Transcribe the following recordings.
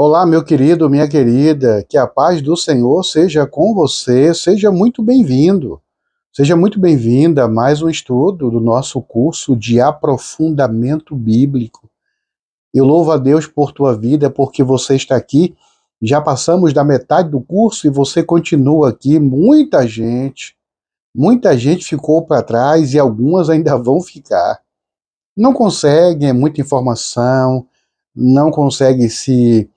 Olá, meu querido, minha querida, que a paz do Senhor seja com você, seja muito bem-vindo, seja muito bem-vinda a mais um estudo do nosso curso de aprofundamento bíblico. Eu louvo a Deus por tua vida, porque você está aqui. Já passamos da metade do curso e você continua aqui. Muita gente ficou para trás e algumas ainda vão ficar. Não conseguem, é muita informação, não consegue se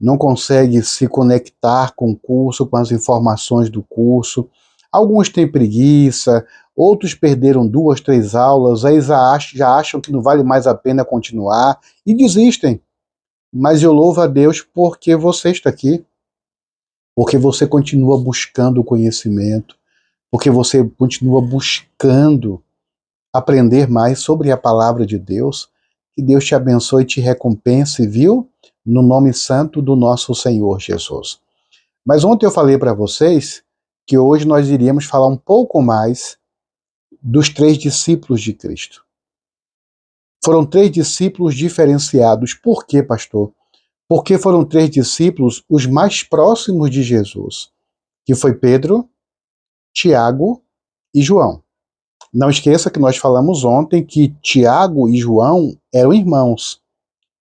não consegue se conectar com o curso, com as informações do curso. Alguns têm preguiça, outros perderam duas, três aulas, aí já acham que não vale mais a pena continuar e desistem. Mas eu louvo a Deus porque você está aqui, porque você continua buscando o conhecimento, porque você continua buscando aprender mais sobre a palavra de Deus. Que Deus te abençoe e te recompense, viu? No nome santo do nosso Senhor Jesus. Mas ontem eu falei para vocês que hoje nós iríamos falar um pouco mais dos três discípulos de Cristo. Foram três discípulos diferenciados. Por quê, pastor? Porque foram três discípulos os mais próximos de Jesus, que foi Pedro, Tiago e João. Não esqueça que nós falamos ontem que Tiago e João eram irmãos.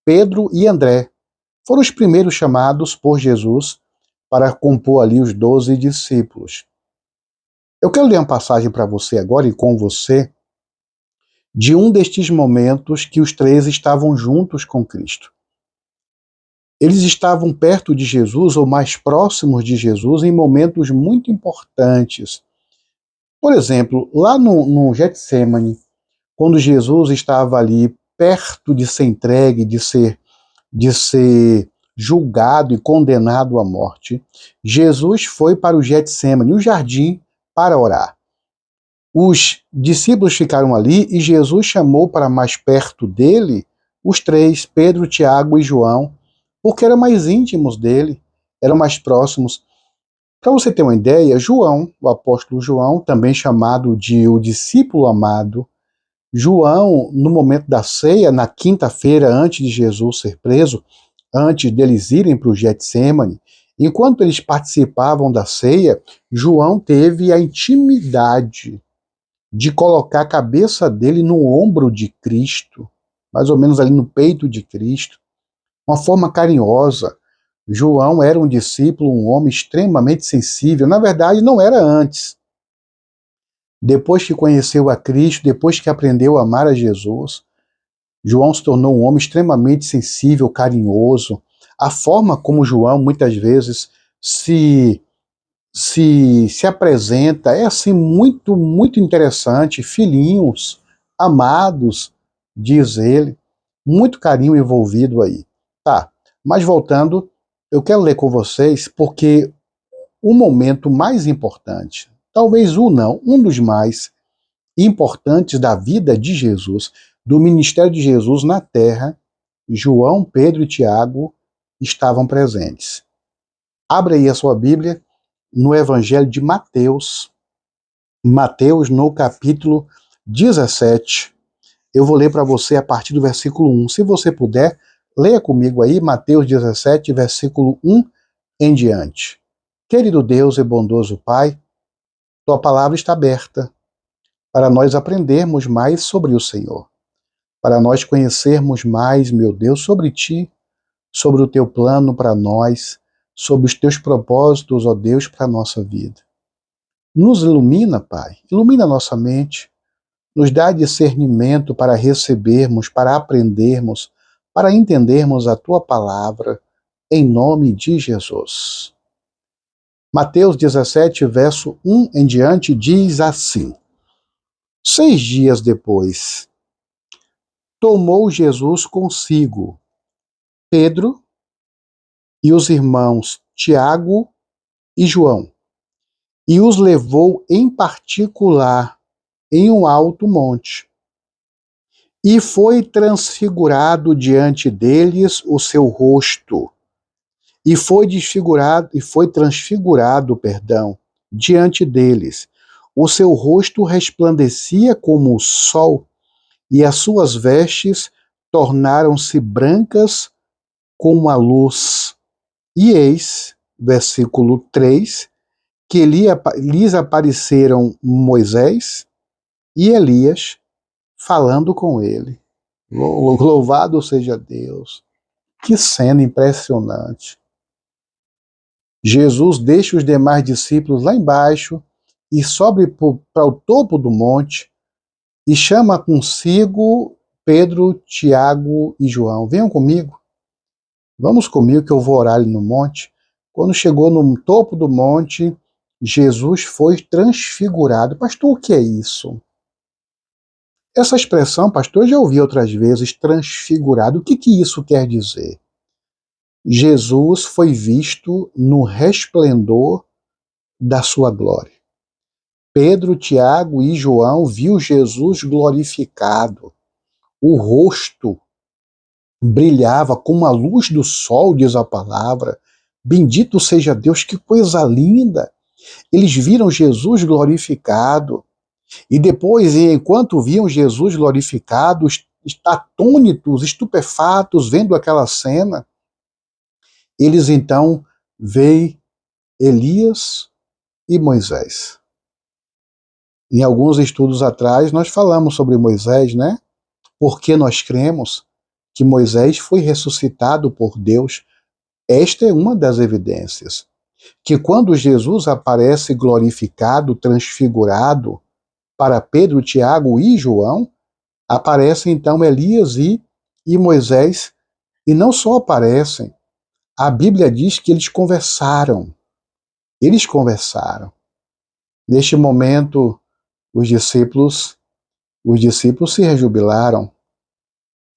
Pedro e André foram os primeiros chamados por Jesus para compor ali os 12 discípulos. Eu quero ler uma passagem para você agora e com você de um destes momentos que os três estavam juntos com Cristo. Eles estavam perto de Jesus ou mais próximos de Jesus em momentos muito importantes. Por exemplo, lá no Getsemane, quando Jesus estava ali perto de ser entregue, de ser julgado e condenado à morte, Jesus foi para o Getsemane, o jardim, para orar. Os discípulos ficaram ali e Jesus chamou para mais perto dele os três, Pedro, Tiago e João, porque eram mais íntimos dele, eram mais próximos. Para você ter uma ideia, João, o apóstolo João, também chamado de o discípulo amado, João, no momento da ceia, na quinta-feira, antes de Jesus ser preso, antes deles irem para o Getsemane, enquanto eles participavam da ceia, João teve a intimidade de colocar a cabeça dele no ombro de Cristo, mais ou menos ali no peito de Cristo, uma forma carinhosa. João era um discípulo, um homem extremamente sensível. Na verdade, não era antes. Depois que conheceu a Cristo, depois que aprendeu a amar a Jesus, João se tornou um homem extremamente sensível, carinhoso. A forma como João muitas vezes se apresenta é assim muito interessante. Filhinhos, amados, diz ele, muito carinho envolvido aí. Tá, mas voltando, eu quero ler com vocês porque o momento mais importante, talvez um dos mais importantes da vida de Jesus, do ministério de Jesus na terra, João, Pedro e Tiago estavam presentes. Abra aí a sua Bíblia no Evangelho de Mateus, Mateus no capítulo 17. Eu vou ler para você a partir do versículo 1. Se você puder, leia comigo aí Mateus 17, versículo 1 em diante. Querido Deus e bondoso Pai, tua palavra está aberta para nós aprendermos mais sobre o Senhor, para nós conhecermos mais, meu Deus, sobre ti, sobre o teu plano para nós, sobre os teus propósitos, ó Deus, para a nossa vida. Nos ilumina, Pai, ilumina nossa mente, nos dá discernimento para recebermos, para aprendermos, para entendermos a tua palavra, em nome de Jesus. Mateus 17, verso 1 em diante, diz assim: 6 dias depois, tomou Jesus consigo Pedro e os irmãos Tiago e João, e os levou em particular em um alto monte. E foi transfigurado diante deles o seu rosto, e foi transfigurado, diante deles. O seu rosto resplandecia como o sol, e as suas vestes tornaram-se brancas como a luz. E eis, versículo 3, que lhes apareceram Moisés e Elias falando com ele. Louvado seja Deus. Que cena impressionante. Jesus deixa os demais discípulos lá embaixo e sobe para o topo do monte e chama consigo Pedro, Tiago e João. Venham comigo. Vamos comigo que eu vou orar ali no monte. Quando chegou no topo do monte, Jesus foi transfigurado. Pastor, o que é isso? Essa expressão, pastor, eu já ouvi outras vezes, transfigurado. O que isso quer dizer? Jesus foi visto no resplendor da sua glória. Pedro, Tiago e João viu Jesus glorificado. O rosto brilhava como a luz do sol, diz a palavra. Bendito seja Deus, que coisa linda! Eles viram Jesus glorificado. E depois, enquanto viam Jesus glorificado, atônitos, estupefatos, vendo aquela cena, eles então veem Elias e Moisés. Em alguns estudos atrás, nós falamos sobre Moisés, né? Porque nós cremos que Moisés foi ressuscitado por Deus. Esta é uma das evidências. Que quando Jesus aparece glorificado, transfigurado, para Pedro, Tiago e João, aparecem então Elias e Moisés, e não só aparecem, a Bíblia diz que eles conversaram. Eles conversaram. Neste momento, os discípulos se rejubilaram.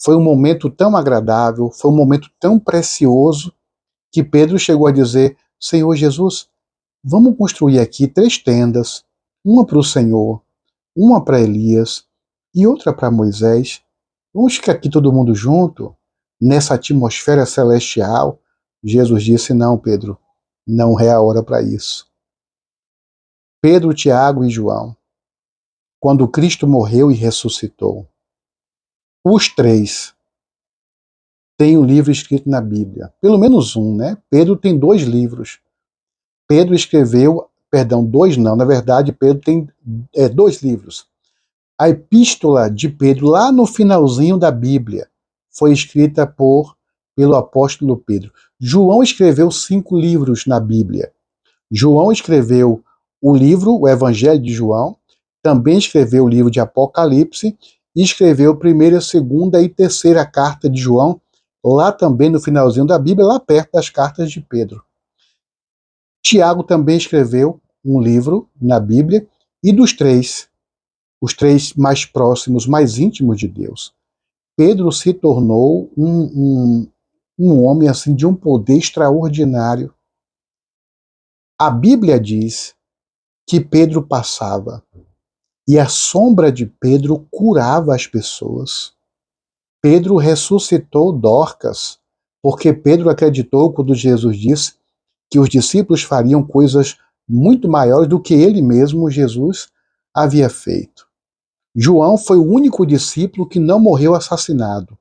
Foi um momento tão agradável, foi um momento tão precioso, que Pedro chegou a dizer: Senhor Jesus, vamos construir aqui 3 tendas, uma para o Senhor, uma para Elias e outra para Moisés. Vamos ficar aqui todo mundo junto, nessa atmosfera celestial. Jesus disse: não, Pedro, não é a hora para isso. Pedro, Tiago e João, quando Cristo morreu e ressuscitou, os 3 têm um livro escrito na Bíblia. Pelo menos um, né? Pedro tem 2 livros. Pedro escreveu, perdão, 2 não, na verdade Pedro tem 2 livros. A epístola de Pedro, lá no finalzinho da Bíblia, foi escrita pelo apóstolo Pedro. João escreveu 5 livros na Bíblia. João escreveu o Evangelho de João, também escreveu o livro de Apocalipse, e escreveu a primeira, segunda e terceira carta de João, lá também no finalzinho da Bíblia, lá perto das cartas de Pedro. Tiago também escreveu um livro na Bíblia, e dos 3, os 3 mais próximos, mais íntimos de Deus. Pedro se tornou um homem assim de um poder extraordinário. A Bíblia diz que Pedro passava e a sombra de Pedro curava as pessoas. Pedro ressuscitou Dorcas, porque Pedro acreditou quando Jesus disse que os discípulos fariam coisas muito maiores do que ele mesmo, Jesus, havia feito. João foi o único discípulo que não morreu assassinado.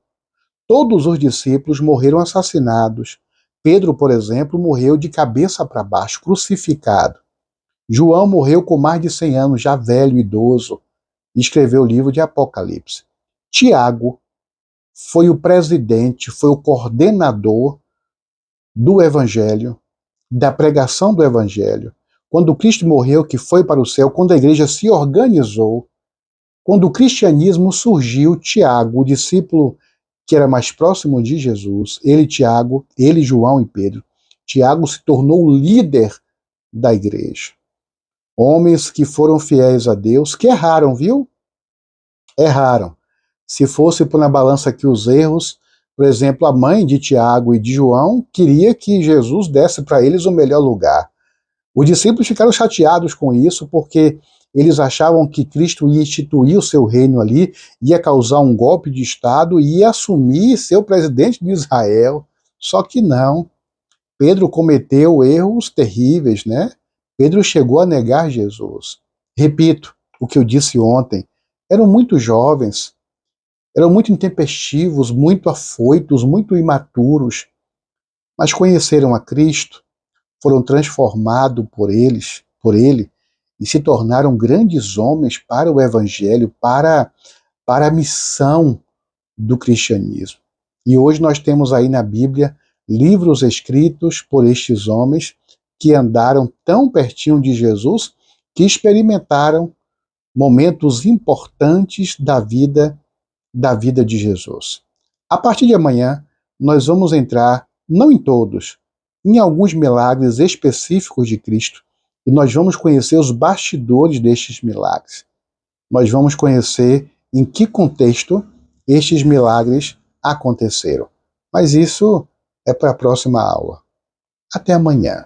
Todos os discípulos morreram assassinados. Pedro, por exemplo, morreu de cabeça para baixo, crucificado. João morreu com mais de 100 anos, já velho, idoso, e escreveu o livro de Apocalipse. Tiago foi o presidente, foi o coordenador do Evangelho, da pregação do Evangelho. Quando Cristo morreu, que foi para o céu, quando a igreja se organizou, quando o cristianismo surgiu, Tiago, o discípulo que era mais próximo de Jesus, Tiago, João e Pedro, Tiago se tornou o líder da igreja. Homens que foram fiéis a Deus, que erraram, viu? Erraram. Se fosse pôr na balança aqui os erros, por exemplo, a mãe de Tiago e de João queria que Jesus desse para eles o melhor lugar. Os discípulos ficaram chateados com isso, porque eles achavam que Cristo ia instituir o seu reino ali, ia causar um golpe de Estado e ia assumir ser o presidente de Israel. Só que não. Pedro cometeu erros terríveis, né? Pedro chegou a negar Jesus. Repito o que eu disse ontem. Eram muito jovens, eram muito intempestivos, muito afoitos, muito imaturos. mas conheceram a Cristo, foram transformados por ele, e se tornaram grandes homens para o Evangelho, para a missão do cristianismo. E hoje nós temos aí na Bíblia livros escritos por estes homens que andaram tão pertinho de Jesus que experimentaram momentos importantes da vida de Jesus. A partir de amanhã, nós vamos entrar, não em todos, em alguns milagres específicos de Cristo, e nós vamos conhecer os bastidores destes milagres. Nós vamos conhecer em que contexto estes milagres aconteceram. Mas isso é para a próxima aula. Até amanhã.